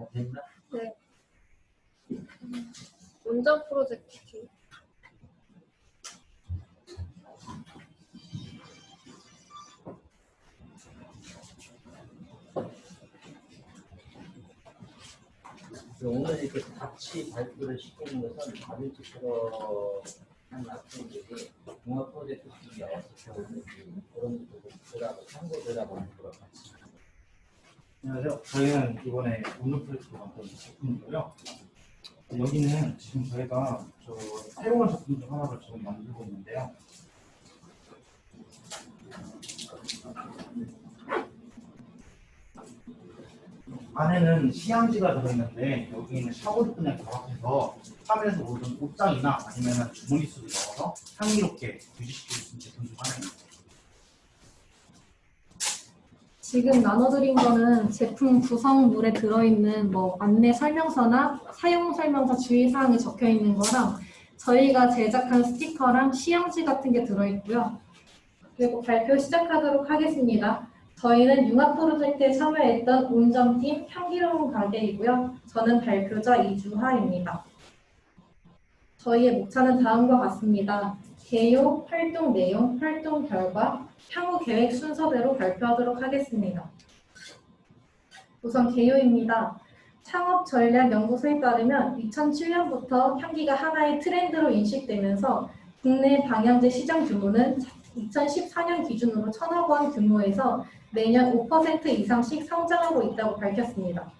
됐나? 네. 운전 프로젝트. 오늘 이렇게 같이 발표를 시키는 것은 가빈치처럼 한 학생들이 종합 프로젝트 준비가 어떻게 하는지 그런 것들하고 참고 들어가보는 거로 같이. 안녕하세요. 저희는 이번에 오늘 프로젝트 만든 작품이고요. 여기는 지금 저희가 새로운 작품 중 하나를 지금 만들고 있는데요. 안에는 시향지가 들어있는데 여기는 샤워를 그냥 결합해서 화면에서 오는 옷장이나 아니면 주머니 속에 넣어서 향기롭게 유지시킬 수 있는 제품 중 하나입니다. 지금 나눠드린 거는 제품 구성물에 들어있는 안내 설명서나 사용 설명서 주의사항이 적혀 있는 거랑 저희가 제작한 스티커랑 시향지 같은 게 들어있고요. 그리고 발표 시작하도록 하겠습니다. 저희는 융합 프로젝트에 참여했던 운전팀 향기로운 가게이고요. 저는 발표자 이주하입니다. 저희의 목차는 다음과 같습니다. 개요, 활동 내용, 활동 결과, 향후 계획 순서대로 발표하도록 하겠습니다. 우선 개요입니다. 창업전략연구소에 따르면 2007년부터 향기가 하나의 트렌드로 인식되면서 국내 방향제 시장 규모는 2014년 기준으로 1,000억 원 규모에서 매년 5% 이상씩 성장하고 있다고 밝혔습니다.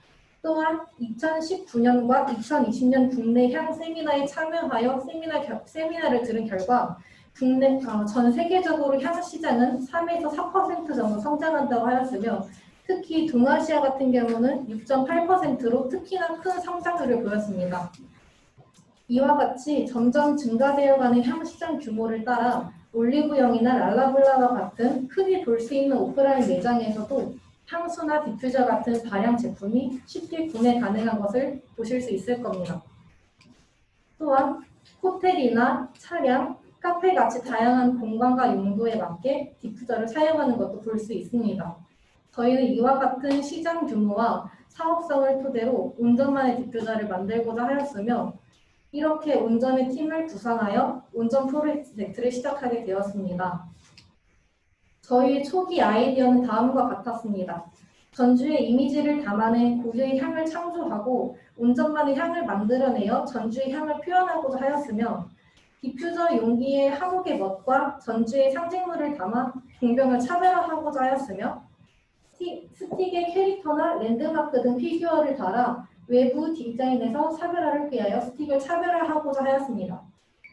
또한 2019년과 2020년 국내 향 세미나에 참여하여 세미나를 들은 결과 전 세계적으로 향 시장은 3에서 4% 정도 성장한다고 하였으며 특히 동아시아 같은 경우는 6.8%로 특히나 큰 성장률을 보였습니다. 이와 같이 점점 증가되어가는 향 시장 규모를 따라 올리브영이나 랄라블라와 같은 흔히 볼 수 있는 오프라인 매장에서도 향수나 디퓨저 같은 발향 제품이 쉽게 구매 가능한 것을 보실 수 있을 겁니다. 또한 호텔이나 차량, 카페같이 다양한 공간과 용도에 맞게 디퓨저를 사용하는 것도 볼 수 있습니다. 저희는 이와 같은 시장 규모와 사업성을 토대로 운전만의 디퓨저를 만들고자 하였으며 이렇게 운전의 팀을 구성하여 운전 프로젝트를 시작하게 되었습니다. 저희의 초기 아이디어는 다음과 같았습니다. 전주의 이미지를 담아낸 고유의 향을 창조하고 운전만의 향을 만들어내어 전주의 향을 표현하고자 하였으며 디퓨저 용기의 한옥의 멋과 전주의 상징물을 담아 공병을 차별화하고자 하였으며 스틱의 캐릭터나 랜드마크 등 피규어를 달아 외부 디자인에서 차별화를 위하여 스틱을 차별화하고자 하였습니다.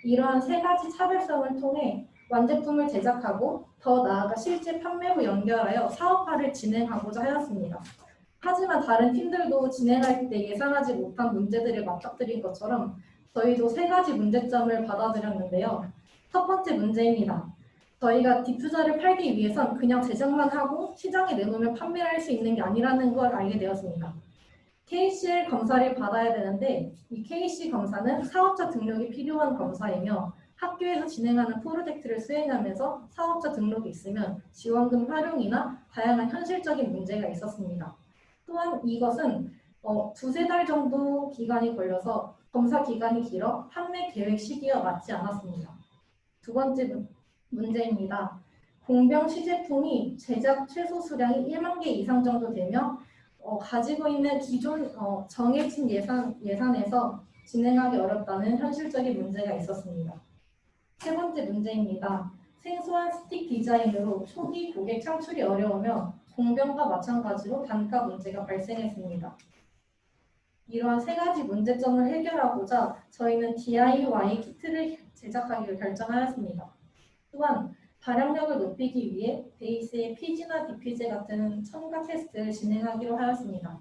이러한 세 가지 차별성을 통해 완제품을 제작하고 더 나아가 실제 판매 후 연결하여 사업화를 진행하고자 하였습니다. 하지만 다른 팀들도 진행할 때 예상하지 못한 문제들을 맞닥뜨린 것처럼 저희도 세 가지 문제점을 받아들였는데요. 첫 번째 문제입니다. 저희가 디퓨저를 팔기 위해선 그냥 제작만 하고 시장에 내놓으면 판매를 할 수 있는 게 아니라는 걸 알게 되었습니다. KCL 검사를 받아야 되는데 이 KC 검사는 사업자 등록이 필요한 검사이며 학교에서 진행하는 프로젝트를 수행하면서 사업자 등록이 있으면 지원금 활용이나 다양한 현실적인 문제가 있었습니다. 또한 이것은 두세 달 정도 기간이 걸려서 검사 기간이 길어 판매 계획 시기와 맞지 않았습니다. 두 번째 문제입니다. 공병 시제품이 제작 최소 수량이 1만 개 이상 정도 되며 가지고 있는 기존 정해진 예산에서 진행하기 어렵다는 현실적인 문제가 있었습니다. 세 번째 문제입니다. 생소한 스틱 디자인으로 초기 고객 창출이 어려우며 공병과 마찬가지로 단가 문제가 발생했습니다. 이러한 세 가지 문제점을 해결하고자 저희는 DIY 키트를 제작하기로 결정하였습니다. 또한 발향력을 높이기 위해 베이스에 피지나 디퓨저 같은 첨가 테스트를 진행하기로 하였습니다.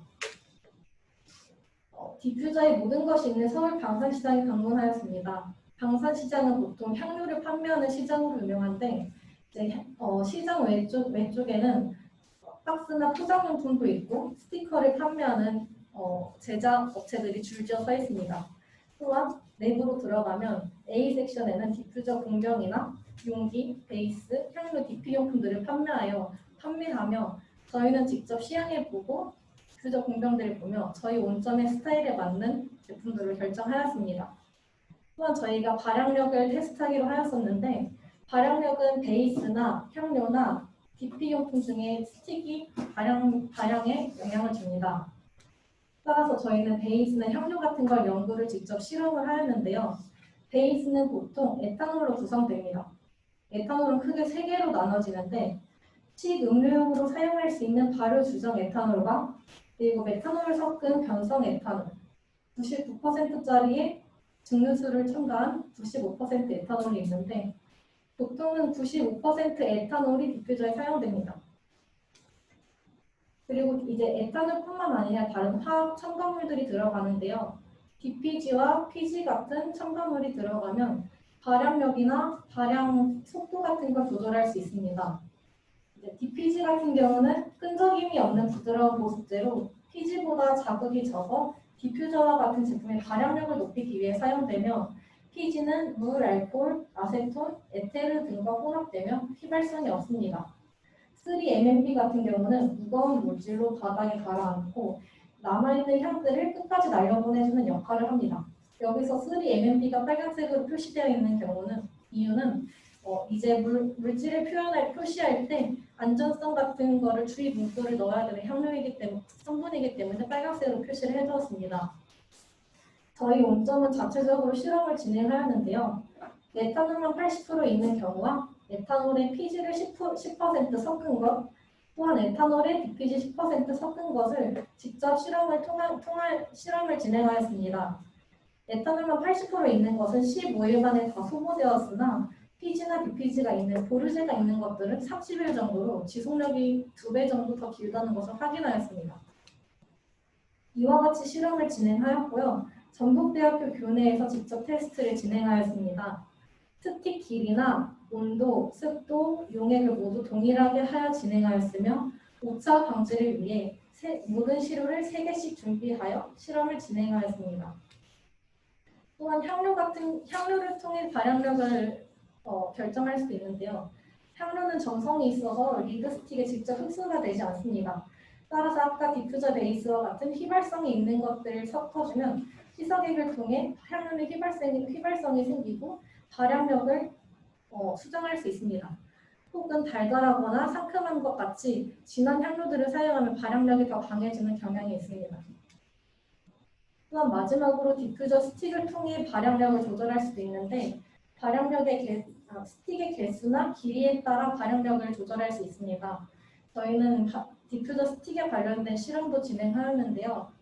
디퓨저의 모든 것이 있는 서울 방산시장에 방문하였습니다. 방산시장은 보통 향료를 판매하는 시장으로 유명한데 시장 왼쪽에는 박스나 포장용품도 있고 스티커를 판매하는 제작 업체들이 줄지어 서 있습니다. 또한 내부로 들어가면 A 섹션에는 디퓨저 공병이나 용기, 베이스, 향료, 디피용품들을 판매하며 저희는 직접 시향해보고 디퓨저 공병들을 보며 저희 원점의 스타일에 맞는 제품들을 결정하였습니다. 또한 저희가 발향력을 테스트하기로 하였었는데 발향력은 베이스나 향료나 DP용품 중에 스틱이 발향에 영향을 줍니다. 따라서 저희는 베이스나 향료 같은 걸 연구를 직접 실험을 하였는데요. 베이스는 보통 에탄올로 구성됩니다. 에탄올은 크게 3개로 나눠지는데 식음료용으로 사용할 수 있는 발효 주정 에탄올과 그리고 메탄올을 섞은 변성 에탄올, 99%짜리의 증류수를 첨가한 95% 에탄올이 있는데 보통은 95% 에탄올이 디퓨저에 사용됩니다. 그리고 이제 에탄올뿐만 아니라 다른 화학 첨가물들이 들어가는데요. DPG와 PG 같은 첨가물이 들어가면 발향력이나 발향 속도 같은 걸 조절할 수 있습니다. DPG 같은 경우는 끈적임이 없는 부드러운 보습제로 PG보다 자극이 적어 디퓨저와 같은 제품의 발향력을 높이기 위해 사용되며 PG는 물, 알코올, 아세톤, 에테르 등과 혼합되며 휘발성이 없습니다. 3-MMP 같은 경우는 무거운 물질로 바닥에 가라앉고 남아있는 향들을 끝까지 날려보내주는 역할을 합니다. 여기서 3-MMP가 빨간색으로 표시되어 있는 이유는 이제 물질을 표시할 때 안전성 같은 거를 주의 문구를 넣어야 되는 성분이기 때문에 빨간색으로 표시를 해두었습니다. 저희 원점은 자체적으로 실험을 진행하였는데요. 에탄올만 80% 있는 경우와 에탄올에 PG를 10% 섞은 것, 또한 에탄올에 DPG 10% 섞은 것을 직접 실험을 진행하였습니다. 에탄올만 80% 있는 것은 15일 만에 다 소모되었으나 PG나 DPG가 있는 보르제가 있는 것들은 30일 정도로 지속력이 2배 정도 더 길다는 것을 확인하였습니다. 이와 같이 실험을 진행하였고요. 전북대학교 교내에서 직접 테스트를 진행하였습니다. 스틱 길이나 온도, 습도, 용액을 모두 동일하게 하여 진행하였으며 오차 방지를 위해 모든 시료를 3개씩 준비하여 실험을 진행하였습니다. 또한 향료를 통해 발향력을 결정할 수도 있는데요. 향료는 점성이 있어서 리드 스틱에 직접 흡수가 되지 않습니다. 따라서 아까 디퓨저 베이스와 같은 휘발성이 있는 것들을 섞어주면 희석액을 통해 향료의 휘발성이 생기고 발향력을 수정할 수 있습니다. 혹은 달달하거나 상큼한 것 같이 진한 향료들을 사용하면 발향력이 더 강해지는 경향이 있습니다. 또한 마지막으로 디퓨저 스틱을 통해 발향력을 조절할 수도 있는데 스틱의 개수나 길이에 따라 발향력을 조절할 수 있습니다. 저희는 디퓨저 스틱에 관련된 실험도 진행하였는데요.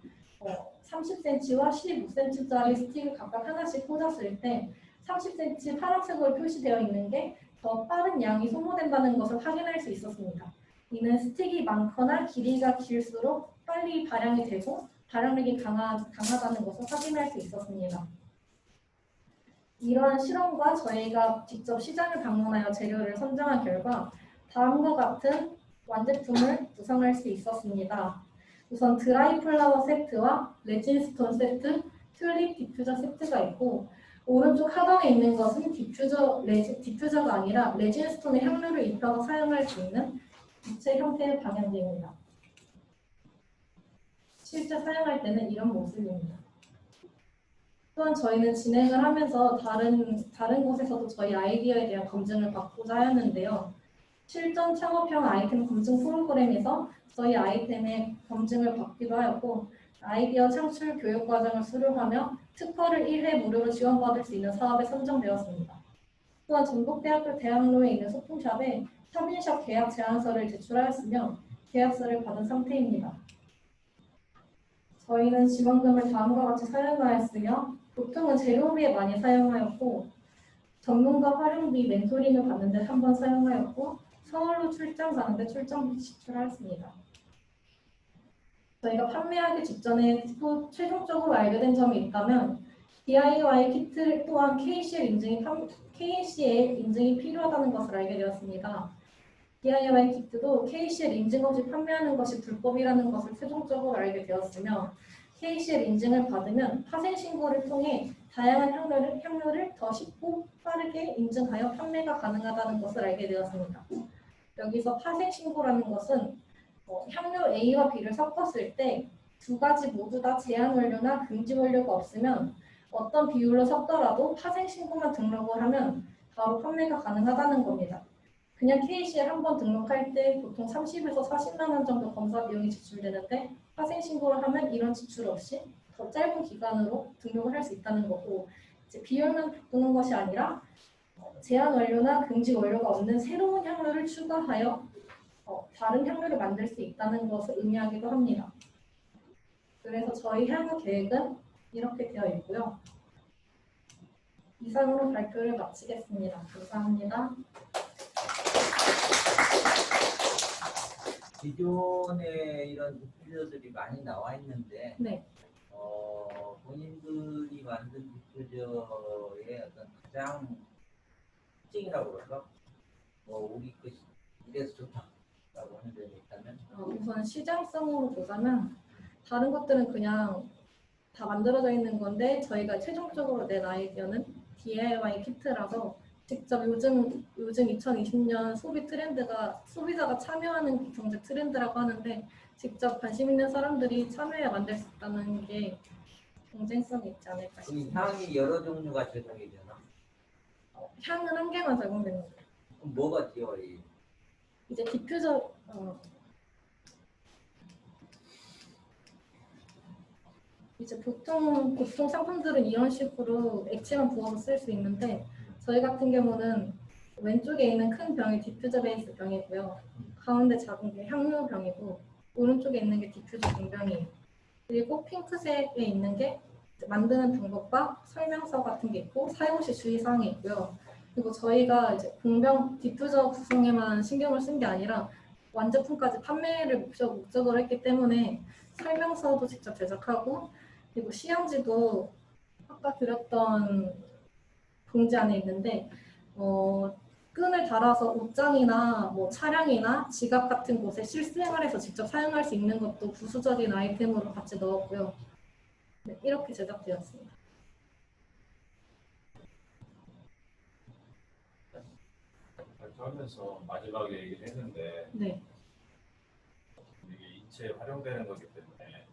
30cm와 15cm짜리 스틱을 각각 하나씩 꽂았을 때 30cm 파란색으로 표시되어 있는 게 더 빠른 양이 소모된다는 것을 확인할 수 있었습니다. 이는 스틱이 많거나 길이가 길수록 빨리 발향이 되고 발향력이 강하다는 것을 확인할 수 있었습니다. 이러한 실험과 저희가 직접 시장을 방문하여 재료를 선정한 결과 다음과 같은 완제품을 구성할 수 있었습니다. 우선 드라이 플라워 세트와 레진 스톤 세트, 튤립 디퓨저 세트가 있고 오른쪽 하단에 있는 것은 디퓨저가 아니라 레진 스톤의 향료를 입혀서 사용할 수 있는 부채 형태의 방향제입니다. 실제 사용할 때는 이런 모습입니다. 또한 저희는 진행을 하면서 다른 곳에서도 저희 아이디어에 대한 검증을 받고자 하였는데요. 실전 창업형 아이템 검증 프로그램에서 저희 아이템의 검증을 받기도 하였고 아이디어 창출 교육 과정을 수료하며 특허를 1회 무료로 지원받을 수 있는 사업에 선정되었습니다. 또한 전북대학교 대학로에 있는 소품샵에 샵인샵 계약 제안서를 제출하였으며 계약서를 받은 상태입니다. 저희는 지원금을 다음과 같이 사용하였으며 보통은 재료비에 많이 사용하였고 전문가 활용비 멘토링을 받는데 한 번 사용하였고 서울로 출장 가는데 출장비 지출하였습니다. 저희가 판매하기 직전에 또 최종적으로 알게 된 점이 있다면 DIY 키트 또한 KCL 인증이 필요하다는 것을 알게 되었습니다. DIY 키트도 KCL 인증 없이 판매하는 것이 불법이라는 것을 최종적으로 알게 되었으며 KCL 인증을 받으면 파생 신고를 통해 다양한 향료를 더 쉽고 빠르게 인증하여 판매가 가능하다는 것을 알게 되었습니다. 여기서 파생 신고라는 것은 향료 A와 B를 섞었을 때 두 가지 모두 다 제한 원료나 금지 원료가 없으면 어떤 비율로 섞더라도 파생 신고만 등록을 하면 바로 판매가 가능하다는 겁니다. 그냥 KC에 한 번 등록할 때 보통 30에서 40만 원 정도 검사 비용이 지출되는데 파생 신고를 하면 이런 지출 없이 더 짧은 기간으로 등록을 할 수 있다는 거고, 이제 비율만 바꾸는 것이 아니라 제한 원료나 금지 원료가 없는 새로운 향료를 추가하여 다른 향료를 만들 수 있다는 것을 의미하기도 합니다. 그래서 저희 향후 계획은 이렇게 되어 있고요. 이상으로 발표를 마치겠습니다. 감사합니다. 기존에 이런 디퓨저들이 많이 나와 있는데 네. 본인들이 만든 디퓨저의 어떤 가장 특징이라고 그럴까? 우리 것이 이래서 좋다라고 하는 점이 있다면? 우선 시장성으로 보자면 다른 것들은 그냥 다 만들어져 있는 건데 저희가 최종적으로 낸 아이디어는 DIY 키트라서 직접 요즘 2020년 소비 트렌드가 소비자가 참여하는 경제 트렌드라고 하는데 직접 관심 있는 사람들이 참여해 만들 수 있다는 게 경쟁성이 있지 않을까 그럼 싶습니다. 향이 여러 종류가 제공이 되나? 향은 한 개만 제공되는 거예요. 그럼 뭐가 DIY? 이제 디퓨저 이제 보통 상품들은 이런 식으로 액체만 부어서 쓸 수 있는데 저희 같은 경우는 왼쪽에 있는 큰 병이 디퓨저 베이스 병이고요. 가운데 작은 게 향료 병이고 오른쪽에 있는 게 디퓨저 중병이에요. 그리고 핑크색에 있는 게 만드는 방법과 설명서 같은 게 있고 사용 시 주의사항이 있고요. 그리고 저희가 이제 공병 디퓨저 구성에만 신경을 쓴 게 아니라 완제품까지 판매를 목적으로 했기 때문에 설명서도 직접 제작하고 그리고 시향지도 아까 드렸던 봉지 안에 있는데 끈을 달아서 옷장이나 뭐 차량이나 지갑 같은 곳에 실생활에서 직접 사용할 수 있는 것도 부수적인 아이템으로 같이 넣었고요. 네, 이렇게 제작되었습니다. 발표하면서 마지막에 얘기를 했는데 네. 이게 인체에 활용되는 거기 때문에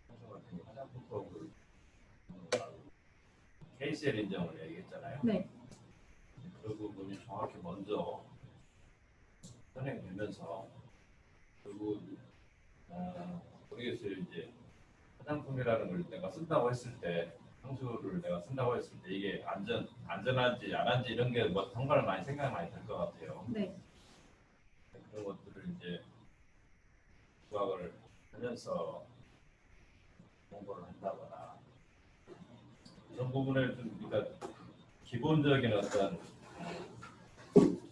평소 같은 화장품법을 KCL 인정을 얘기했잖아요. 네. 그 부분이 정확히 먼저 선행되면서 그리고 모르겠어요. 이제 화장품이라는 걸 내가 쓴다고 했을 때 향수를 내가 쓴다고 했을 때 이게 안전한지 안 한지 이런 게 뭐 정말 많이 생각이 많이 들 것 같아요. 네. 그런 것들을 이제 부각을 하면서 공부를 한다거나 이런 부분을 좀 그러니까 기본적인 어떤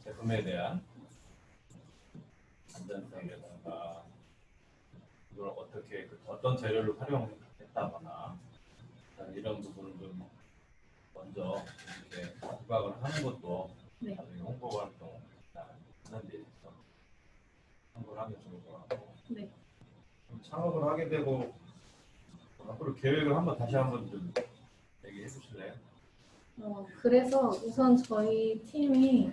제품에 대한 안전성이라든가 이걸 어떻게 어떤 재료를 활용했다거나 이런 부분을 좀 먼저 이렇게 부각을 하는 것도 네. 나중에 홍보 활동 하는 데 있어서 참고를 하면 좋을 것 같고 네. 창업을 하게 되고 앞으로 계획을 다시 한번 좀 얘기해 주실래요? 그래서 우선 저희 팀이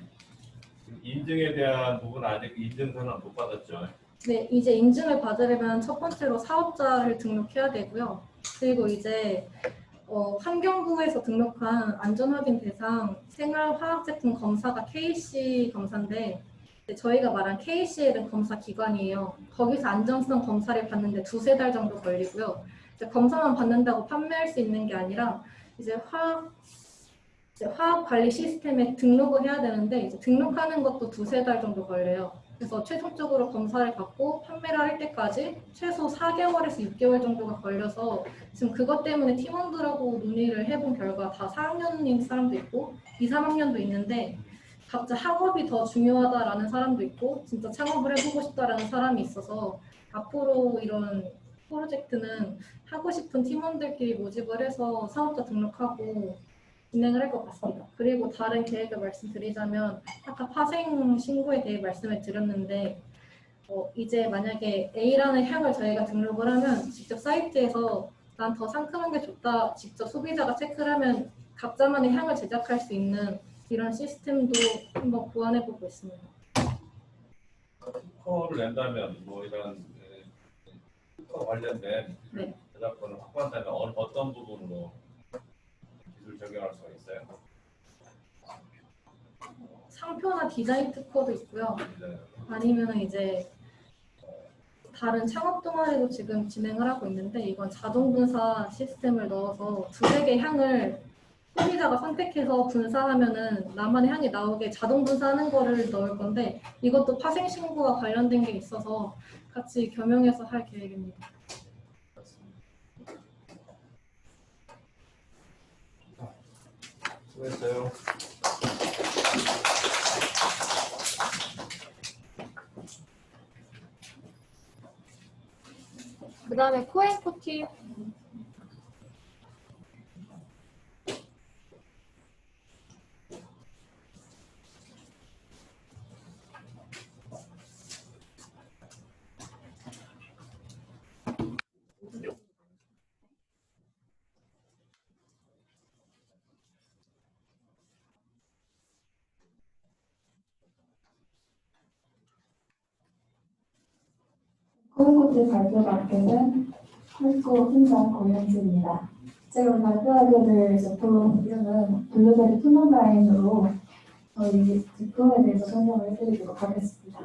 인증에 대한 부분 아직 인증서는 못 받았죠. 네, 이제 인증을 받으려면 첫 번째로 사업자를 등록해야 되고요. 그리고 이제 환경부에서 등록한 안전확인 대상 생활화학제품 검사가 KC 검사인데 저희가 말한 KCL은 검사 기관이에요. 거기서 안전성 검사를 받는데 2~3달 정도 걸리고요. 이제 검사만 받는다고 판매할 수 있는 게 아니라 이제 화학 관리 시스템에 등록을 해야 되는데 이제 등록하는 것도 2~3달 정도 걸려요. 그래서 최종적으로 검사를 받고 판매를 할 때까지 최소 4개월에서 6개월 정도가 걸려서 지금 그것 때문에 팀원들하고 논의를 해본 결과 다 4학년인 사람도 있고 2~3학년도 있는데 각자 학업이 더 중요하다라는 사람도 있고 진짜 창업을 해보고 싶다라는 사람이 있어서 앞으로 이런 프로젝트는 하고 싶은 팀원들끼리 모집을 해서 사업자 등록하고 진행을 할 것 같습니다. 그리고 다른 계획을 말씀드리자면 아까 파생 신고에 대해 말씀을 드렸는데 이제 만약에 A라는 향을 저희가 등록을 하면 직접 사이트에서 난 더 상큼한 게 좋다 직접 소비자가 체크를 하면 각자만의 향을 제작할 수 있는 이런 시스템도 한번 고안해보고 있습니다. 특허를 낸다면 뭐 이런 특허 관련된 네. 저작권을 확보한다면 어떤 부분으로 기술 적용할 수가 있어요? 상표나 디자인 특허도 있고요. 이제 아니면은 이제 다른 창업 동아리도 지금 진행을 하고 있는데 이건 자동 분사 시스템을 넣어서 두세 개 향을 소비자가 선택해서 분사하면은 나만의 향이 나오게 자동 분사하는 거를 넣을 건데 이것도 파생 신고와 관련된 게 있어서 같이 겸용해서 할 계획입니다. 수고했어요. 그 다음에 코앤코티 코인코트 발표 마켓은 헐코 팀장 고현주입니다. 제가 오늘 발표하게 될 제품 이름은 블루베리 투명라인으로 저희 제품에 대해서 설명을 해드리도록 하겠습니다.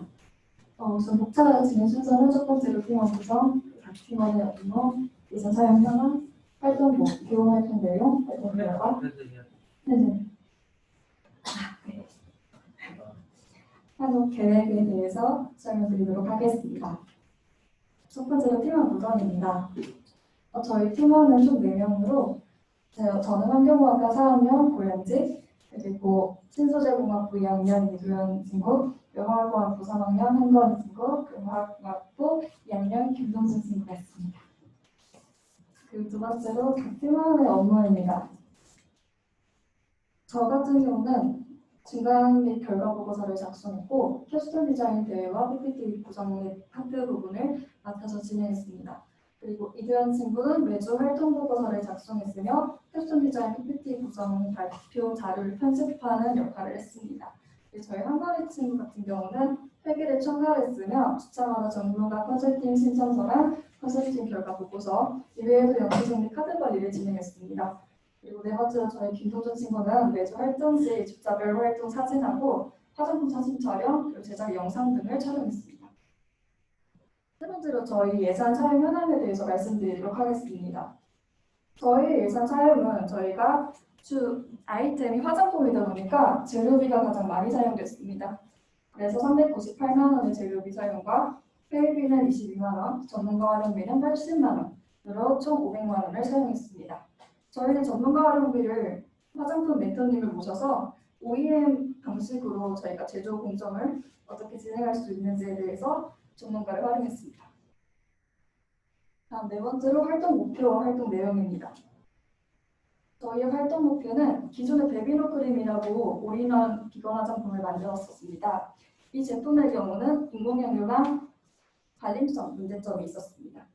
우선 목차 진행 순서는 첫 번째로 팀원 구성, 각 팀원의 업무, 예산 사용 현황, 활동부, 기본 활동 내용, 활동 결과, 네네. 향후 계획에 대해서 설명드리도록 하겠습니다. 첫 번째로 팀원 구성입니다. 저희 팀원은 총 4명으로 저는 환경공학과 4학년 고현지, 그리고 신소재공학부 2학년 이두현 친구, 영화학공학부 3학년 한건 친구, 금화학공학부 2학년 김동준 친구가 있습니다. 그 두 번째로 각 팀원의 업무입니다. 저 같은 경우는 중간 및 결과 보고서를 작성했고 캡스톤 디자인 대회와 PPT 구성 및 학교 부분을 맡아서 진행했습니다. 그리고 이두현 친구는 매주 활동 보고서를 작성했으며 캡스톤 디자인 PPT 구성 발표 자료를 편집하는 역할을 했습니다. 저희 한가리 친구 같은 경우는 회계를 첨가했으며 주차마다 전문가 컨설팅 신청서랑 컨설팅 결과 보고서, 이외에도 영수증 및 카드 관리를 진행했습니다. 그리고 네 번째로 저희 김동준 친구는 매주 활동 시 주자별 활동 사진하고 화장품 사진 촬영, 그리고 제작 영상 등을 촬영했습니다. 세 번째로 저희 예산 사용 현황에 대해서 말씀드리도록 하겠습니다. 저희 예산 사용은 저희가 주 아이템이 화장품이다 보니까 재료비가 가장 많이 사용됐습니다. 그래서 398만 원의 재료비 사용과 회의비는 22만 원, 전문가 활용비는 80만 원으로 총 500만 원을 사용했습니다. 저희는 전문가 활용비를 화장품 멘토님을 모셔서 OEM 방식으로 저희가 제조 공정을 어떻게 진행할 수 있는지에 대해서 전문가를 활용했습니다. 다음 네 번째로 활동 목표와 활동 내용입니다. 저희의 활동 목표는 기존의 베비노 크림이라고 올인원 비건 화장품을 만들었었습니다. 이 제품의 경우는 인공향료랑 발림성 문제점이 있었습니다.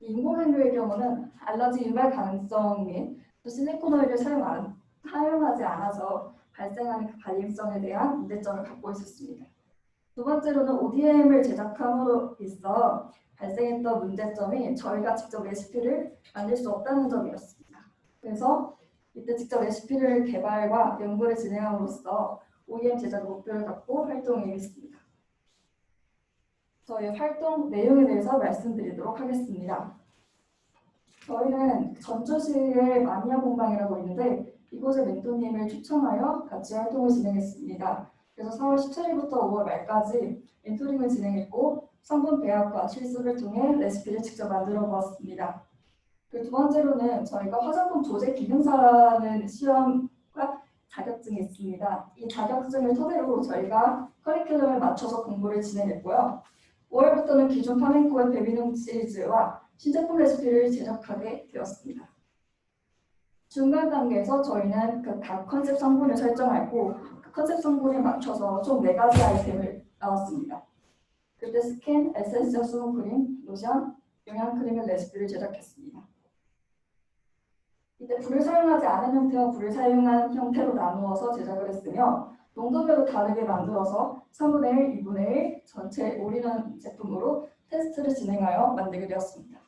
이 인공향료의 경우는 알러지 유발 가능성 및 실리콘 오일을 사용하지 않아서 발생하는 그 발림성에 대한 문제점을 갖고 있었습니다. 두 번째로는 ODM을 제작함으로 있어 발생했던 문제점이 저희가 직접 레시피를 만들 수 없다는 점이었습니다. 그래서 이때 직접 레시피를 개발과 연구를 진행함으로써 OEM 제작 목표를 갖고 활동을 임했습니다. 저희 활동 내용에 대해서 말씀드리도록 하겠습니다. 저희는 전주시의 마니아 공방이라고 있는데 이곳의 멘토님을 추천하여 같이 활동을 진행했습니다. 그래서 4월 17일부터 5월 말까지 멘토링을 진행했고 성분 배합과 실습을 통해 레시피를 직접 만들어 보았습니다. 그 두 번째로는 저희가 화장품 조제 기능사라는 시험과 자격증이 있습니다. 이 자격증을 토대로 저희가 커리큘럼을 맞춰서 공부를 진행했고요. 5월부터는 기존 파멘코의 베비농 시리즈와 신제품 레시피를 제작하게 되었습니다. 중간 단계에서 저희는 그 각 컨셉 성분을 설정하고 그 컨셉 성분에 맞춰서 총 4가지 아이템을 나왔습니다. 그때 스킨, 에센셜 수분크림, 로션, 영양크림의 레시피를 제작했습니다. 이때 불을 사용하지 않은 형태와 불을 사용한 형태로 나누어서 제작을 했으며 농도별로 다르게 만들어서 3분의 1, 2분의 1 전체 올인원 제품으로 테스트를 진행하여 만들게 되었습니다.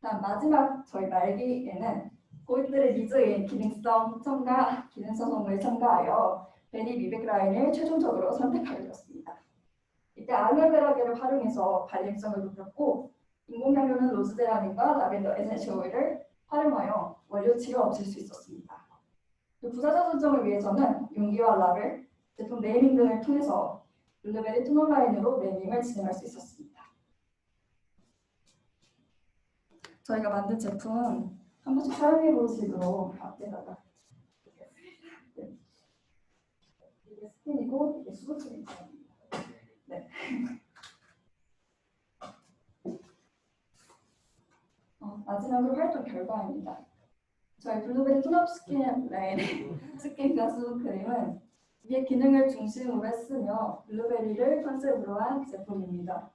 다음 마지막 저희 말기에는 고객들의 니즈인 기능성 첨가, 기능성 성능을 첨가하여 베리 미백 라인을 최종적으로 선택하게 되었습니다. 이때 알로에베라계를 활용해서 발림성을 높였고 인공향료는 로즈데라민과 라벤더 에센셜 오일을 활용하여 원료치를 없앨 수 있었습니다. 부자재 선정을 위해서는 용기와 라벨, 제품 네이밍 등을 통해서 블루베리 토너 라인으로 네이밍을 진행할 수 있었습니다. 저희가 만든 제품 한 번씩 사용해 보시도록 앞에다가 네. 이게 스킨이고 이게 수분입니다. 네. 마지막으로 활동 결과입니다. 저희 블루베리 톤업 스킨 라인의 스킨과 수분 크림은 위의 기능을 중심으로 했으며 블루베리를 컨셉으로 한 제품입니다.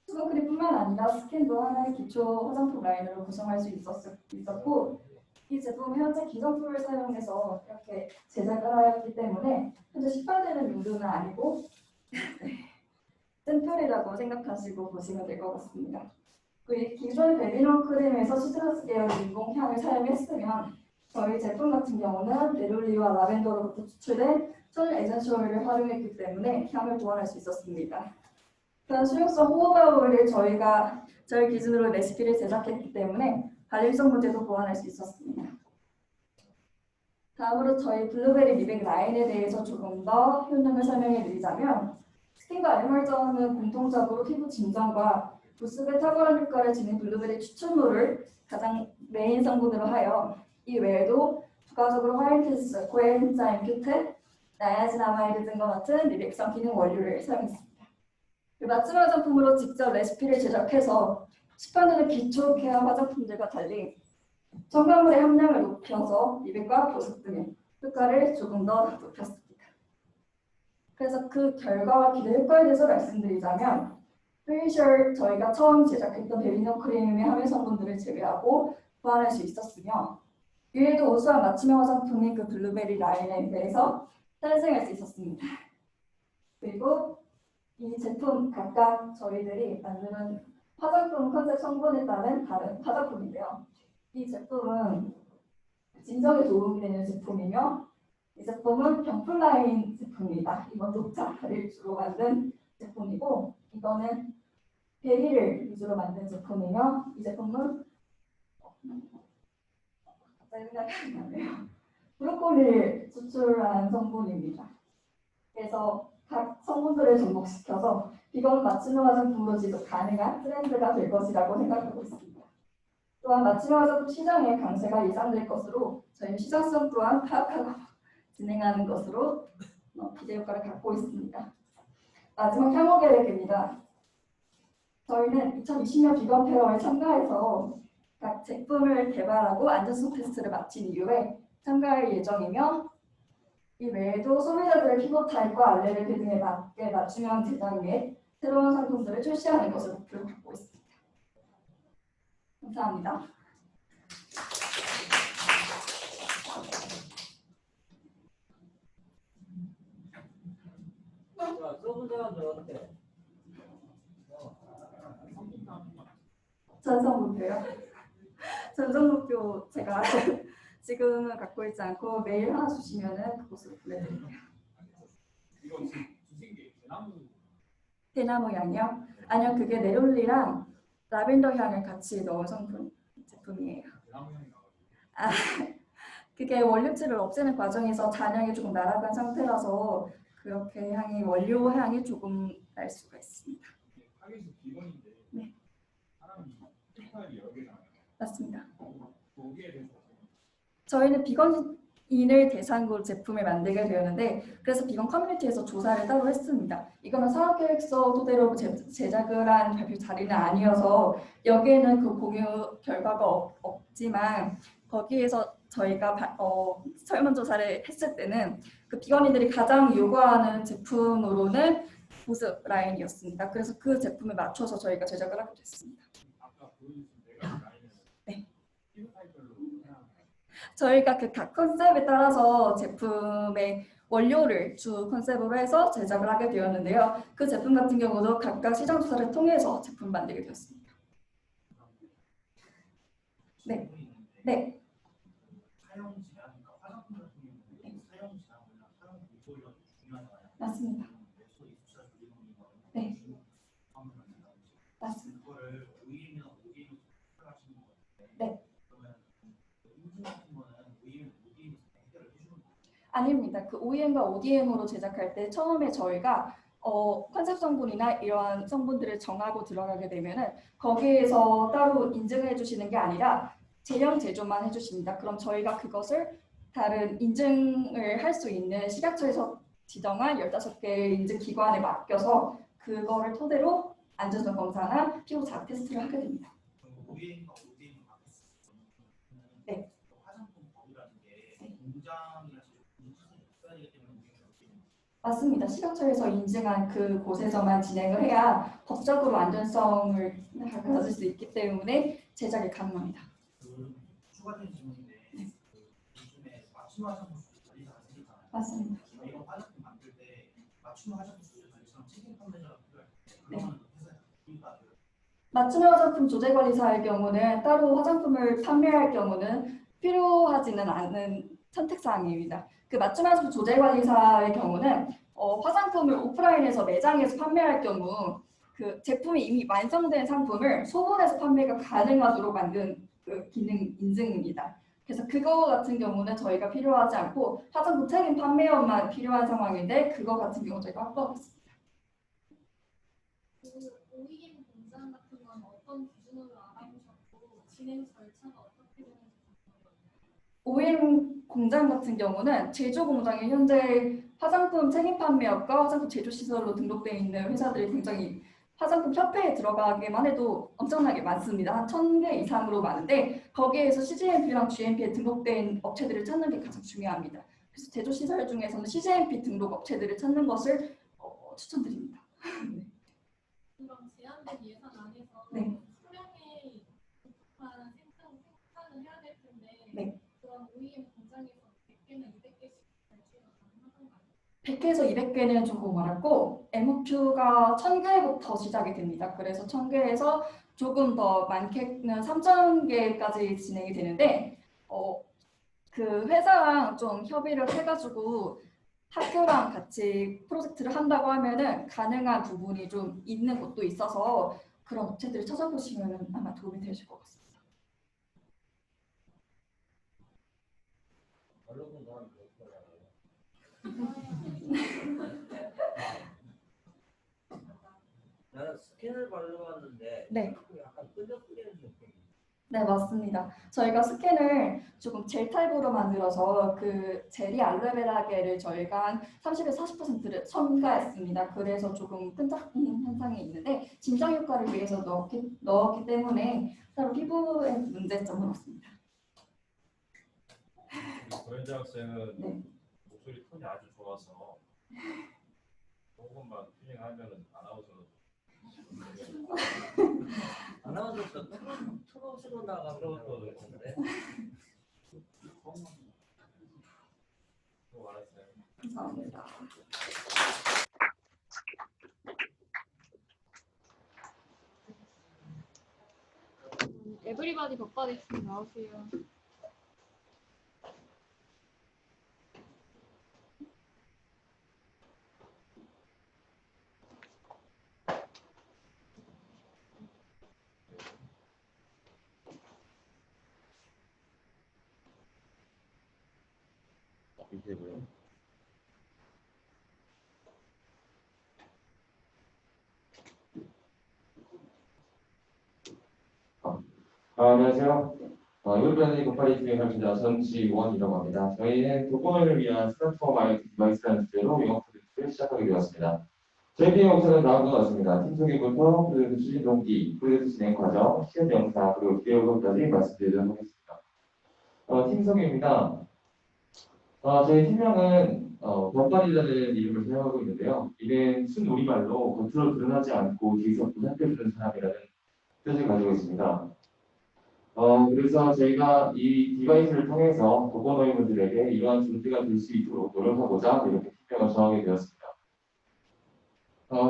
수분 크림뿐만 아니라 스킨도 하나의 기초 화장품 라인으로 구성할 수 있었고 이 제품은 현재 기성품을 사용해서 이렇게 제작을 하였기 때문에 현재 시판되는 용도는 아니고 샘플이라고 생각하시고 보시면 될 것 같습니다. 그리고 기존 베비넌 크림에서 시트러스 계열 인공향을 사용했으면 저희 제품 같은 경우는 네롤리와 라벤더로부터 추출된 천연 에센셜 오일을 활용했기 때문에 향을 보완할 수 있었습니다. 또한 수용성 호호바 오일을 저희 기준으로 레시피를 제작했기 때문에 발림성 문제도 보완할 수 있었습니다. 다음으로 저희 블루베리 미백 라인에 대해서 조금 더 효능을 설명해 드리자면 스킨과 에멀전은 공통적으로 피부 진정과 보습에 탁월한 효과를 지닌 블루베리 추출물을 가장 메인 성분으로 하여 이 외에도 부가적으로 화이트스, 코엔자임 큐텐, 나야진아마이드 등과 같은 미백성 기능 원료를 사용했습니다. 마지막 화장품으로 직접 레시피를 제작해서 시판되는 기초 케어 화장품들과 달리 첨가물의 함량을 높여서 미백과 보습 등의 효과를 조금 더 높였습니다. 그래서 그 결과와 기대 효과에 대해서 말씀드리자면 페이셜 저희가 처음 제작했던 베비넌 크림의 함유 성분들을 제외하고 보완할 수 있었으며 이외에도 우수한 맞춤형 화장품인 그 블루베리 라인에 대해서 탄생할 수 있었습니다. 그리고 이 제품 각각 저희들이 만드는 화장품 컨셉 성분에 따른 다른 화장품인데요. 이 제품은 진정에 도움이 되는 제품이며 이 제품은 병풀 라인 제품입니다. 이건 녹차를 주로 만든 제품이고 이거는 베리를 위주로 만든 제품이며 이 제품은 갑자기 생각이 안 나네요. 브로콜리를 추출한 성분입니다. 그래서 각 성분들을 접목시켜서 비건 맞춤형 화장품으로 지속 가능한 트렌드가 될 것이라고 생각하고 있습니다. 또한 맞춤형 화장품 시장의 강세가 예상될 것으로 저희는 시장성 또한 파악하고 진행하는 것으로 기대 효과를 갖고 있습니다. 마지막 향후 계획입니다. 저희는 2020년 비건 페어에 참가해서 각 제품을 개발하고 안전성 테스트를 마친 이후에 참가할 예정이며 이 외에도 소비자들의 피부 타입과 알레르기 등에 맞게 맞춤형 제작 및 새로운 상품들을 출시하는 것을 목표로 갖고 있습니다. 감사합니다. 써본 사람들한테 전성 목표요. 전성 목표 제가 지금은 갖고 있지 않고 메일 하나 주시면은 그것으로 보내드릴게요. 이거 지금 주신 게 대나무 향이요? 아니요, 그게 네롤리랑 라벤더 향을 같이 넣은 성분 제품이에요. 대나무 향이 그게 원료질을 없애는 과정에서 잔향이 조금 날아간 상태라서 그렇게 원료 향이 조금 날 수가 있습니다. 타겟이 비건인데 네. 사람이 타입이 여러 개잖아요. 맞습니다. 거기에 대해서 저희는 비건인을 대상으로 제품을 만들게 되었는데 그래서 비건 커뮤니티에서 조사를 따로 했습니다. 이거는 사업계획서 토대로 제작을 한 발표 자리는 아니어서 여기에는 그 공유 결과가 없지만 거기에서 저희가 설문조사를 했을 때는 그 비건인들이 가장 요구하는 제품으로는 보습 라인이었습니다. 그래서 그 제품에 맞춰서 저희가 제작을 하게 됐습니다. 아까 보여주신 내가 라인은 네. 피부 타입별로 해야 저희가 그 각 컨셉에 따라서 제품의 원료를 주 컨셉으로 해서 제작을 하게 되었는데요. 그 제품 같은 경우도 각각 시장 조사를 통해서 제품 만들게 되었습니다. 네. 네. 사용 질환, 그러니까 화장품 같은 경우는 사용 질환이나 사용 공조율이 중요하잖아요. 맞습니다. 매수 입수자 조리는 거는 네. 맞습니다. 그거를 OEM이나 ODM으로 하시는 거예요. 네. 그러면 인증 같은 거는 OEM이 해결을 해주는 거예요. 아닙니다. 그 OEM과 ODM으로 제작할 때 처음에 저희가 컨셉 성분이나 이러한 성분들을 정하고 들어가게 되면은 거기에서 따로 인증해 주시는 게 아니라 제형 제조만 해주십니다. 그럼 저희가 그것을 다른 인증을 할 수 있는 식약처에서 지정한 15개의 인증 기관에 맡겨서 그거를 토대로 안전성 검사나 피부 자극 테스트를 하게 됩니다. OEM과 ODM을 맡겼을 때는 네. 화장품 법이라는 게 공장이나 인증이 있어야 되기 때문에 OEM이 맞습니다. 식약처에서 인증한 그 곳에서만 진행을 해야 법적으로 안전성을 가질 수 있기 때문에 제작이 가능합니다. 추가적인 질문인데 요즘에 맞춤 화장품 수제 관리사 생기잖아요. 맞습니다. 이런 화장품 만들 때 맞춤 화장품 수제 관리사랑 책임 판매자가 필요할 때 네. 그러면 회사에 누가 맞춤 화장품 조제관리사의 경우는 따로 화장품을 판매할 경우는 필요하지는 않은 선택사항입니다. 그 맞춤 화장품 조제관리사의 경우는 화장품을 오프라인에서 매장에서 판매할 경우 그 제품이 이미 완성된 상품을 소분해서 판매가 가능하도록 만든 그 기능 인증입니다. 그래서 그거 같은 경우는 저희가 필요하지 않고 화장품 책임 판매원만 필요한 상황인데 그거 같은 경우 저희가 확보하고 있습니다. 그 OEM 공장 같은 건 어떤 기준으로 알아보셨고 진행 절차가 어떻게 되는지 궁금해요. OEM 공장 같은 경우는 제조 공장이 현재 화장품 책임 판매업과 화장품 제조 시설로 등록되어 있는 회사들이 굉장히 화장품 협회에 들어가기만 해도 엄청나게 많습니다. 한 1000개 이상으로 많은데 거기에서 CGMP랑 GMP에 등록된 업체들을 찾는 게 가장 중요합니다. 그래서 제조 시설 중에서는 CGMP 등록 업체들을 찾는 것을 추천드립니다. 그럼 제한된 예산 안에서 네. 수량에 부족한 생산을 해야 될 텐데 네. 그런 OEM 공장에서 100개나 200개씩 발주가 가능하던가요? 100개에서 200개는 조금 어렵고 MOQ가 1000개부터 시작이 됩니다. 그래서 1000개에서 조금 더 많게는 3000개까지 진행이 되는데 그 회사랑 좀 협의를 해가지고 학교랑 같이 프로젝트를 한다고 하면은 가능한 부분이 좀 있는 곳도 있어서 그런 업체들을 찾아보시면 아마 도움이 되실 것 같습니다. 얼른 사람 나는 스캔을 발라봤는데 네. 약간 끈적거리는 느낌. 네, 맞습니다. 저희가 스캔을 조금 젤 타입으로 만들어서 그 젤이 알로에베라계를 저희가 한 30에서 40%를 첨가했습니다. 그래서 조금 끈적이는 현상이 있는데 진정 효과를 위해서 넣었기 때문에 따로 피부에 문제점은 없습니다. 고현재 학생은 네. 목소리 톤이 아주 좋아서 조금만 튜닝하면은 아나운서가 트롯으로 나가면 그러는데. 또 알았어요. 감사합니다. 에브리바디 벅바디 나오세요. 이게 뭐예요? 안녕하세요. 이번에 고파리 진행합니다. 전지원이라고 합니다. 저희는 독거노인을 위한 플랫폼 디바이스라는 주제로 영어 프로젝트를 시작하게 되었습니다. 저희 팀의 목표는 다음과 같습니다. 팀 소개부터 프로젝트 추진 동기, 프로젝트 진행 과정, 시험 영상, 그리고 기대 요금까지 말씀드리도록 하겠습니다. 팀 소개입니다. 저희 팀명은 범관이라는 이름을 사용하고 있는데요. 이는 순우리말로 겉으로 드러나지 않고 뒤에서 보살펴주는 사람이라는 뜻을 가지고 있습니다. 그래서 저희가 이 디바이스를 통해서 독거노인분들에게 이러한 존재가 될 수 있도록 노력하고자 이렇게 팀명을 정하게 되었습니다.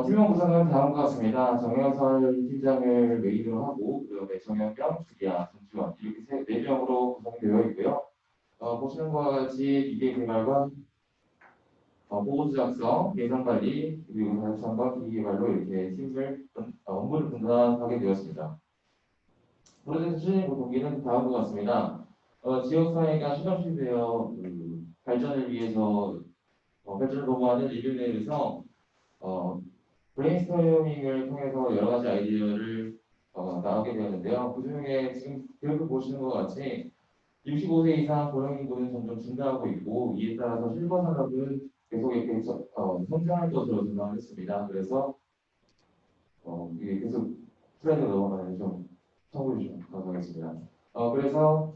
팀명 구성은 다음과 같습니다. 정현설 팀장을 메인으로 하고 그다음에 정현경, 주기아, 전주원 이렇게 네 명으로 구성이 되어 있고요. 보시는 바와 같이 기계 개발과 보고서 작성, 예산 관리 그리고 자율성과 기계 개발로 이렇게 업무를 분담하게 되었습니다. 프로젝트 추진 동기는 다음과 같습니다. 지역사회가 실험실되어 발전을 위해서 발전을 도모하는 인류 내에서 브레인스토밍을 통해서 여러 가지 아이디어를 나오게 되었는데요. 그 중에 지금 그래프 보시는 것 같이 65세 이상 고령 인구는 점점 증가하고 있고 이에 따라서 실버 산업은 계속 이렇게 성장할 것으로 전망했습니다. 그래서 이게 계속 트렌드 넘어가는 좀 참고해 주시면 감사하겠습니다. 그래서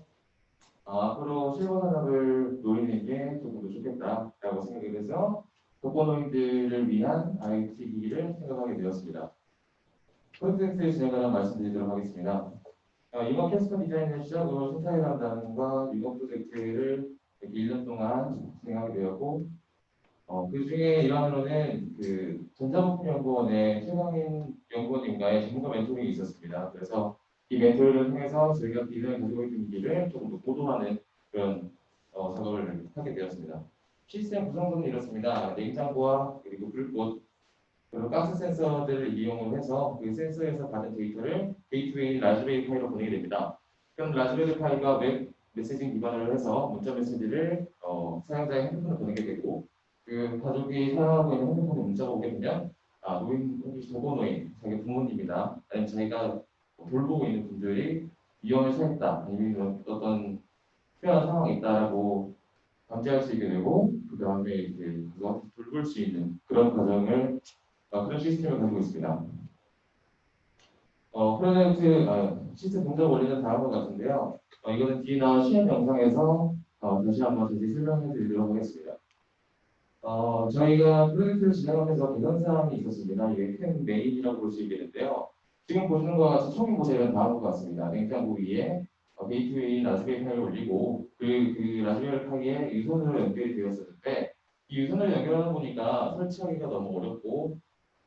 앞으로 실버 산업을 노리는 게 조금 더 좋겠다라고 생각을 해서 독거노인들을 위한 IT 기기를 생각하게 되었습니다. 프로젝트를 진행하는 말씀드리도록 하겠습니다. 이번 캐스터 디자인을 시작으로 생태계 담당과 이번 프로젝트를 1년 동안 진행하게 되었고 그 중에 일환으로는 그 전자부품연구원의 최강인 연구원님과의 전문가 멘토링이 있었습니다. 그래서 이 멘토링을 통해서 저희가 기존에 가지고 있는 기기를 조금 더 보도하는 그런 작업을 하게 되었습니다. 시스템 구성도는 이렇습니다. 냉장고와 그리고 불꽃 그리고 가스 센서들을 이용을 해서 그 센서에서 받은 데이터를 게이트웨이 라즈베리 파이로 보내게 됩니다. 그럼 라즈베리 파이가 웹 메시징 기반으로 해서 문자 메시지를 사용자의 핸드폰에 보내게 되고 그 가족이 사용하고 있는 핸드폰에 문자가 오게 되면 노인 혹시 독거노인 자기 부모님이나 아니면 자기가 돌보고 있는 분들이 위험에 처했다 아니면 어떤 특별한 상황이 있다라고 감지할 수 있게 되고 그 다음에 이제 그거 돌볼 수 있는 그런 과정을 그런 시스템을 가지고 있습니다. 프로젝트 시스템 동작 원리는 다음과 같은데요. 이거는 뒤에 나온 시험 영상에서 다시 한번 설명해 드리도록 하겠습니다. 저희가 프로젝트를 진행하면서 개선사항이 있었습니다. 이게 큰 메인이라고 볼 수 있겠는데요. 지금 보시는 것과 같이 총인 모델은 다음과 같습니다. 냉장고 위에 게이트웨이 라즈베리 파이를 올리고 그 라즈베리 파이에 유선으로 연결이 되었었는데 이 유선을 연결하다 보니까 설치하기가 너무 어렵고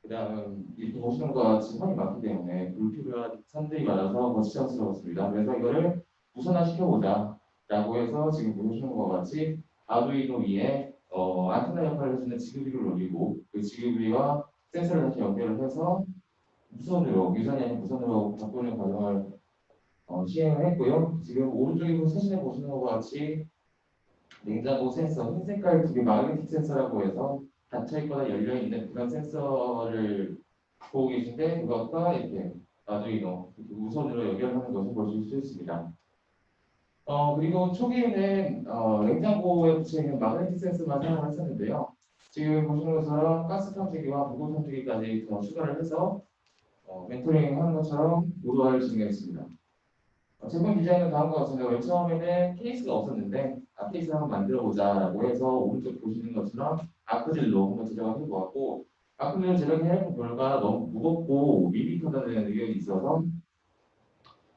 그다음 보시는 것과 같이 선이 많기 때문에 불필요한 선들이 많아서 거시장스러웠습니다. 그래서 이거를 무선화시켜보자 라고 해서 지금 보시는 것과 같이 아두이노 위에 안테나 역할을 해주는 지그비를 올리고 그 지그비와 센서를 다시 연결을 해서 유선이 아닌 무선으로 바꾸는 과정을 시행을 했고요. 지금 오른쪽에 사진에 보시는 것과 같이 냉장고 센서, 흰 색깔 두개 마그네틱 센서라고 해서 닫혀있거나 열려있는 그런 센서를 보고 계신데 그것과 이렇게 아두이노 무선으로 연결하는 것을 보실 수 있습니다. 그리고 초기에는 냉장고에 붙여있는 마그네틱 센서만 사용을 했었는데요. 지금 보시는 것처럼 가스 탐지기와 무고 탐지기까지 더 추가를 해서 멘토링 하는 것처럼 보도를 진행했습니다. 제품 디자인은 다음과 같습니다. 맨 처음에는 케이스가 없었는데 케이스 한번 만들어보자라고 해서 오른쪽 보시는 것처럼 아크릴로 한번 제작을 해보았고 아크릴 제작해본 결과 너무 무겁고 밋밋하다는 의견이 있어서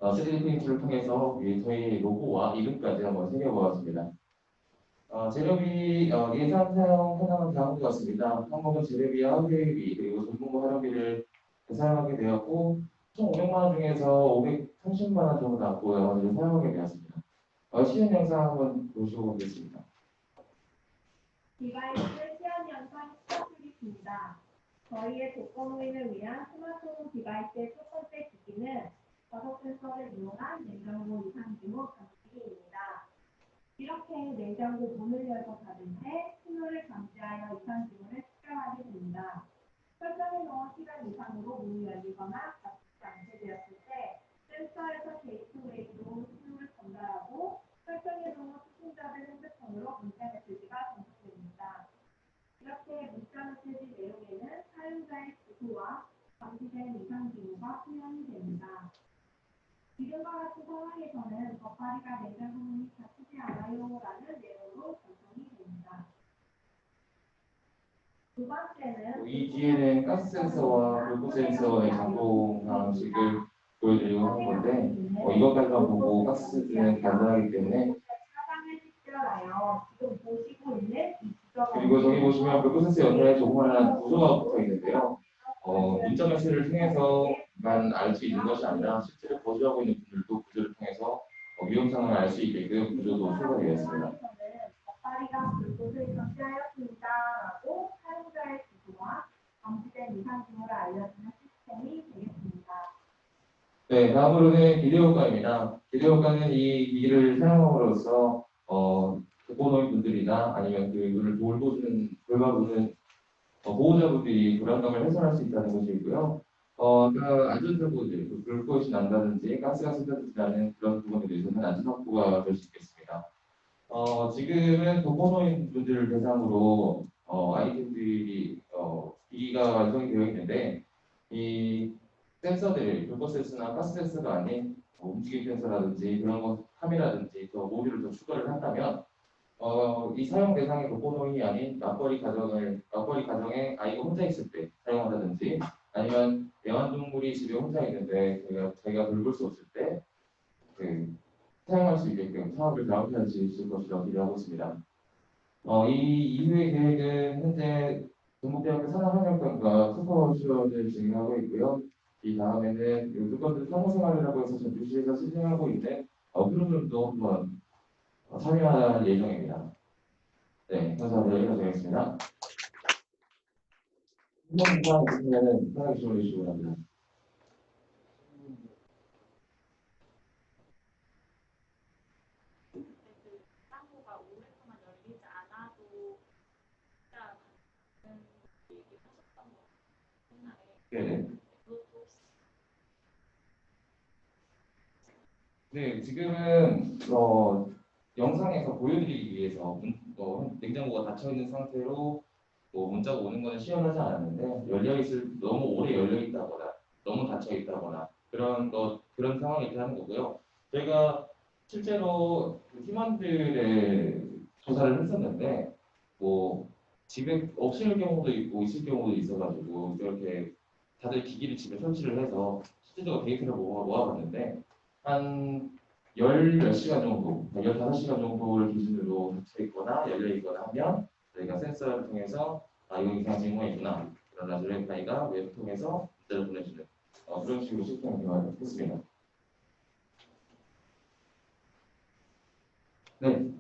3D 프린트를 통해서 저희 로고와 이름까지 한번 새겨보았습니다. 재료비 예산 사용 현황은 다음과 같습니다. 항목은 재료비와 회의비 그리고 전문가 활용비를 사용하게 되었고 총 500만 원 중에서 530만 원 정도 남고 나머지를 사용하게 되었습니다. 시연 영상 한번 보시고 오겠습니다. 디바이스 시연 영상 시작하겠습니다. 저희의 독거노인을 위한 스마트홈 디바이스의 첫 번째 기기는 자석 센서를 이용한 냉장고 이상기호 감지기입니다. 이렇게 냉장고 문을 열고 닫을 때 신호를 감지하여 이상기호를 측정하게 됩니다. 설정해 놓은 시간 이상으로 문이 열리거나 닫히지 않게 되었을 때 센서에서 게이트웨이로 신호를 전달하고 설정해 놓은 수신자들 핸드폰으로 문자 메시지가 전송됩니다. 이렇게 문자 메시지 내용에는 사용자의 주소와 감지된 이상 징후가 표현이 됩니다. 지금과 같은 상황에서는 버파리가 냉장고 문이 닫히지 않아요라는 내용으로 전송이 됩니다. 두 번째는 이 뒤에는 가스 센서와 불꽃 센서의 작동 방식을 보여드리려고 하는 건데 이것까지만 보고 가스는 간단하기 때문에 사장을 식별하여 지금 보시고 있는 이 지점을 그리고 저기 보시면 프로세스 옆에 조그마한 구조가 붙어 있는데요. 문자 메시지를 통해서만 알 수 있는 것이 아니라 실제로 거주하고 있는 분들도 구조를 통해서 위험 상황을 알 수 있게끔 구조도 추가되어 있습니다. 겉다리가 불꽃을 적시하였습니다라고 사용자의 주소와 감지된 이상 징후를 알려주는 시스템이 되겠습니다. 네, 다음으로는 기대효과입니다. 기대효과는 이 기기를 사용함으로써 독거노인 분들이나 아니면 그분을 돌봐주는 보호자분들이 불안감을 해소할 수 있다는 것이고요. 안전사고들, 불꽃이 난다든지 가스가 쏟아지는 그런 부분에 대해서는 안전사고가 될 수 있겠습니다. 지금은 독거노인 분들을 대상으로 아이템들이 기기가 완성이 되어 있는데 이 센서들, 불꽃 센서나 가스 센서가 아닌 움직임 센서라든지 그런 것, 카메라든지 더 모듈을 더 추가를 한다면 이 사용 대상이 독거노인이 아닌 맞벌이 가정에 아이가 혼자 있을 때 사용한다든지 아니면 애완동물이 집에 혼자 있는데 자기가 돌볼 수 없을 때 사용할 수 있게끔 사업을 가운데할 수 있을 것이라고 기대하고 있습니다. 이 이후의 계획은 현재 동국대학교 산업환경과가 슈퍼버전을 진행하고 있고요. 이 다음에는 요두번째 사무생활이라고 해서 전주시에서 실행하고 있는 프로그램도 한번 참여할 예정입니다. 네, 감사합니다. 여기까지 하겠습니다. 한번 더 있으면 편하게 질문해 주시기 바랍니다. 창고가 오랫동안 열리지 않아도 진짜 많은 얘기를 하셨던 것 같아요. 네네. 네, 지금은 영상에서 보여드리기 위해서 냉장고가 닫혀 있는 상태로 문자가 오는 것은 시연하지 않았는데 너무 오래 열려 있다거나 너무 닫혀 있다거나 그런 상황이 있다는 거고요. 저희가 실제로 팀원들의 조사를 했었는데 집에 없을 경우도 있고 있을 경우도 있어가지고 이렇게 다들 기기를 집에 설치를 해서 실제적으로 데이터를 모아봤는데 한 10몇 시간 정도, 15시간 정도를 기준으로 닫혀 있거나 열려 있거나 하면 저희가 센서를 통해서 이거 이상 징후가 있구나. 그러나 저희가 웹을 통해서 문자를 보내주는 그런 식으로 시스템을 개발했습니다. 네.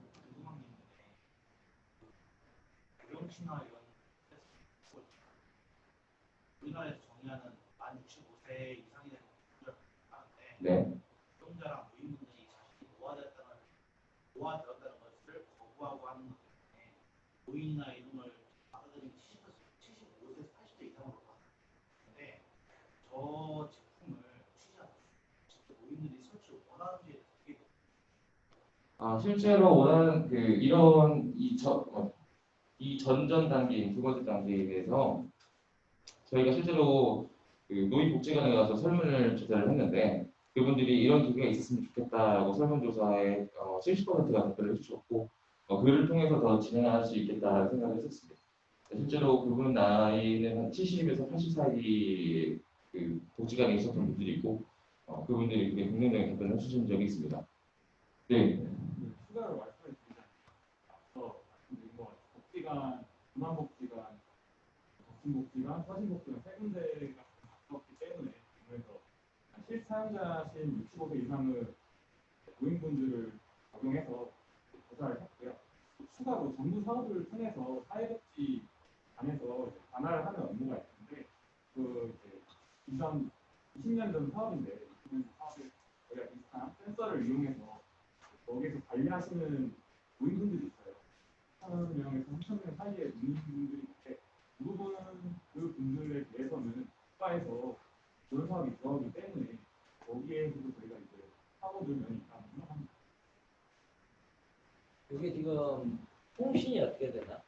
고령층이나 이런 우리나라에서 정의하는 만 65세 이상이 되는 분들을 하는데 네. 고령자랑 노인분들이 자신이 노화되었다는 것을 거부하고 하는 것 때문에 노인이나 이동을 받아들이는 75세에서 80세 이상으로 봤는데 저 제품을 취재하는 직접 노인들이 설치를 원하는지 되게 실제로 원하는 이런 이 전전 단계인 두 번째 단계에 대해서 저희가 실제로 노인복지관에 가서 설문을 조사를 했는데 그분들이 이런 기계가 있었으면 좋겠다라고 설문조사에 70%가 답변을 해주셨고 그를 통해서 더 진행할 수 있겠다라는 생각을 했었습니다. 실제로 그분 나이는 한 70에서 80 사이 복지관에 있었던 분들이 있고 그분들이 긍정적인 답변을 해주신 적이 있습니다. 네. 추가로 말씀해 주시면 앞서 말씀드린 것 같아요. 복지관, 중앙복지관, 덕진복지관, 서진복지관 세 군데가 가깝기 때문에 그래서 실사용자신 65세 이상의 노인분들을 적용해서 조사를 했고요. 추가로 전문 사업을 통해서 사회복지 안에서 관할을 하는 업무가 있는데 이전 20년 전 사업인데 이 사업을 저희가 비슷한 센서를 이용해서 거기에서 관리하시는 노인분들이 있어요. 1,000명에서 3,000명 사이의 노인분들이 있는데 그 분들에 대해서는 국가에서 그런 사업이 들어오기 때문에 거기에서도 저희가 이제 사업을 면이 있다고 생각합니다. 이게 지금 통신이 어떻게 되나?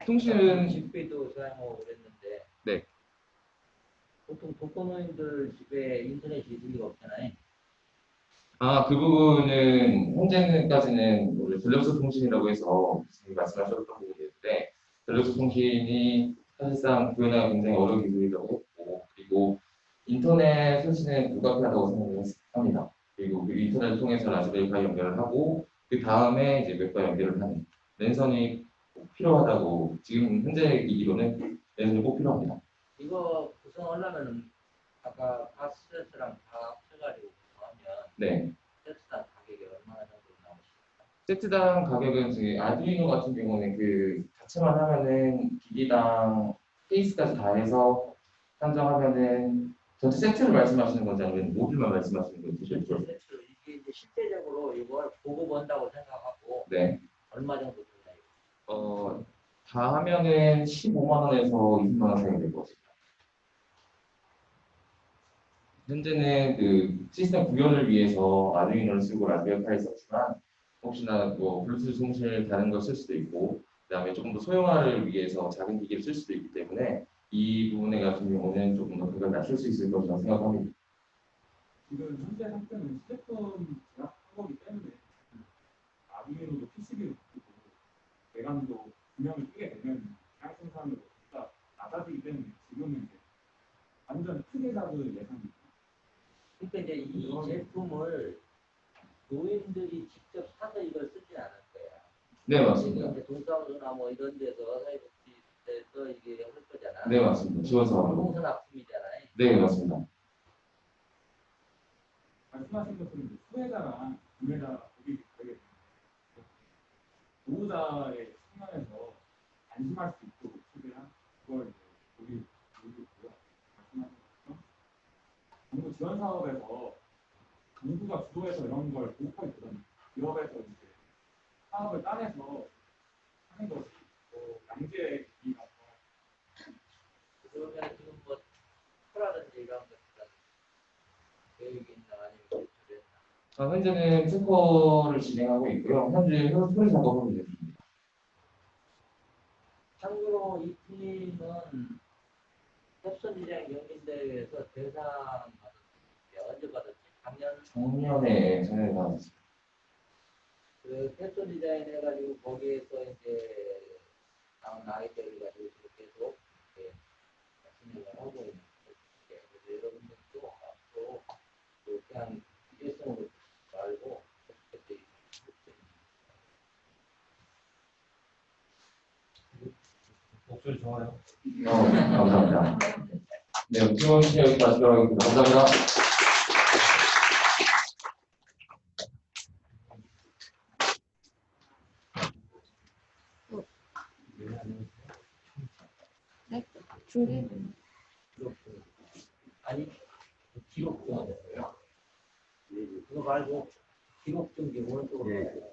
통신은 집회도 사용하고 그랬는데 네. 보통 독거노인들 집에 인터넷이 있을 리가 없잖아요. 그 부분은 현재까지는 원래 전력소 통신이라고 해서 말씀하셨던 부분인데 전력소 통신이 사실상 구현하기가 굉장히 어려운 기술이라고 했고 그리고 인터넷 설치는 불가피하다고 생각합니다. 그리고 그 인터넷을 통해서 라즈베리파이 연결을 하고 그 다음에 이제 웹과 연결을 하는 랜선이 꼭 필요하다고 지금 현재 기기로는 랜선이 꼭 필요합니다. 이거 구성하려면 아까 가스세트랑 다 합쳐가지고 구성하면 네. 세트당 가격이 얼마나 정도 나오실까요? 세트당 가격은 지금 아두이노 같은 경우는 그 자체만 하면은 기기당 케이스까지 다 해서 산정하면은 전체 세트를 말씀하시는 건지 아니면 모듈만 말씀하시는 건지 세트 이게 이제 실제적으로 이걸 보고 본다고 생각하고 네. 얼마 정도 들나요? 다 하면은 15만 원에서 20만 원 사이 될 것 같습니다. 현재는 그 시스템 구현을 위해서 아두이노를 쓰고 라즈베리파이를 썼지만 혹시나 뭐 블루투스 송신을 다른 걸 쓸 수도 있고 그다음에 조금 더 소형화를 위해서 작은 기기를 쓸 수도 있기 때문에 이 부분에 같은 경우는 조금 더 가격을 낮출 수 있을 것이라고 생각합니다. 지금 현재 상태는 휴대폰 제작한 거기 때문에 아두이노도 PCB로 바꾸고 외관도 분명히 뜨게 되면 대량 생산으로 진짜 낮아지기 때문에 지금은 이제 완전 크게 잡을 예상입니다. 그러니까 이제 이 제품을 노인들이 직접 사서 이걸 쓰진 않을 거야. 네, 맞습니다. 이제 동사무소나 뭐 이런 데서 사회복지에서 이게 할 거잖아. 네, 맞습니다. 지원 사업으로. 공무원 납품이잖아요. 네, 맞습니다. 말씀하신 것처럼 이제 수혜자랑 구매자 고객이 다르게 보호자의 측면에서 안심할 수 있도록 최대한 그걸 이제 우리 있고요. 말씀하신 것처럼 정부 지원 사업에서 정부가 주도해서 이런 걸 보호하기보다는 기업에서 이제 사업을 따내서 하는 것이 양재 기기가 그러면 지금 뭐 프라든지 이런 것들 계획이 있나 아니면 제출이 했나? 현재는 특허를 진행하고 있고요. 현재 소리 작업하고 있습니다. 참고로 이 팀은 캡션 디자인 경진대회에서 대상 받았는데 언제 받았지? 작년에 받았습니다. 그 캡션 디자인 해가지고 거기에서 이제 나온 아이디어를 가지고 계속 진행을 하고 있는 거예요. 그래서 여러분들도 앞으로 그냥 일성으로 말고 목소리 좋아요. 감사합니다. 네, 지원 시간 여기까지 하겠습니다. 감사합니다. 준비. 아니 기록 좀 그거 말고 기록 좀 오른쪽으로